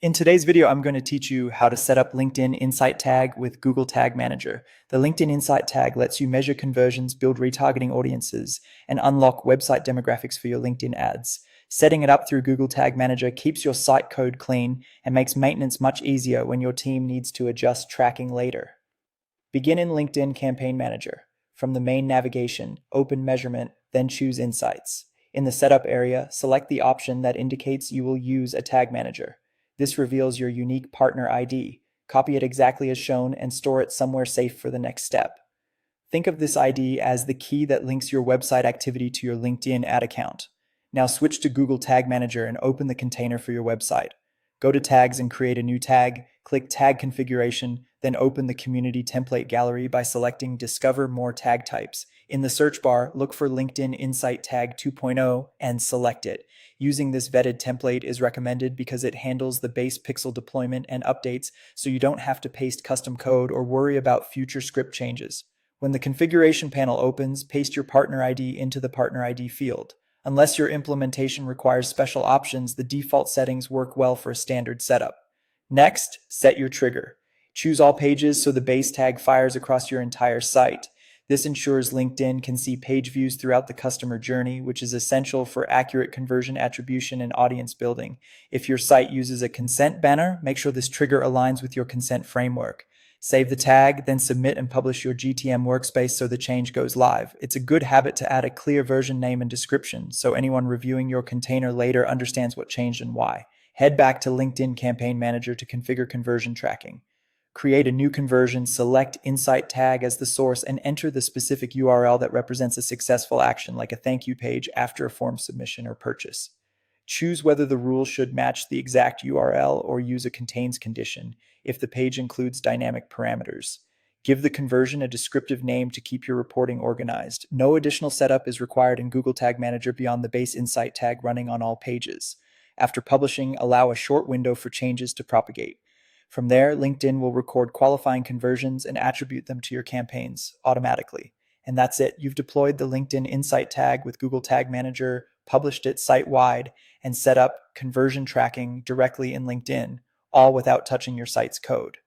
In today's video, I'm going to teach you how to set up LinkedIn Insight Tag with Google Tag Manager. The LinkedIn Insight Tag lets you measure conversions, build retargeting audiences, and unlock website demographics for your LinkedIn ads. Setting it up through Google Tag Manager keeps your site code clean and makes maintenance much easier when your team needs to adjust tracking later. Begin in LinkedIn Campaign Manager. From the main navigation, open Measurement, then choose Insights. In the Setup area, select the option that indicates you will use a tag manager. This reveals your unique partner ID. Copy it exactly as shown and store it somewhere safe for the next step. Think of this ID as the key that links your website activity to your LinkedIn ad account. Now switch to Google Tag Manager and open the container for your website. Go to Tags and create a new tag, click Tag Configuration, then open the Community Template Gallery by selecting Discover More Tag Types. In the search bar, look for LinkedIn Insight Tag 2.0 and select it. Using this vetted template is recommended because it handles the base pixel deployment and updates, so you don't have to paste custom code or worry about future script changes. When the configuration panel opens, paste your partner ID into the partner ID field. Unless your implementation requires special options, the default settings work well for a standard setup. Next, set your trigger. Choose all pages so the base tag fires across your entire site. This ensures LinkedIn can see page views throughout the customer journey, which is essential for accurate conversion attribution and audience building. If your site uses a consent banner, make sure this trigger aligns with your consent framework. Save the tag, then submit and publish your GTM workspace so the change goes live. It's a good habit to add a clear version name and description so anyone reviewing your container later understands what changed and why. Head back to LinkedIn Campaign Manager to configure conversion tracking. Create a new conversion, select Insight Tag as the source, and enter the specific URL that represents a successful action, like a thank you page after a form submission or purchase. Choose whether the rule should match the exact URL or use a contains condition if the page includes dynamic parameters. Give the conversion a descriptive name to keep your reporting organized. No additional setup is required in Google Tag Manager beyond the base Insight Tag running on all pages. After publishing, allow a short window for changes to propagate. From there, LinkedIn will record qualifying conversions and attribute them to your campaigns automatically. And that's it. You've deployed the LinkedIn Insight Tag with Google Tag Manager, published it site-wide, and set up conversion tracking directly in LinkedIn, all without touching your site's code.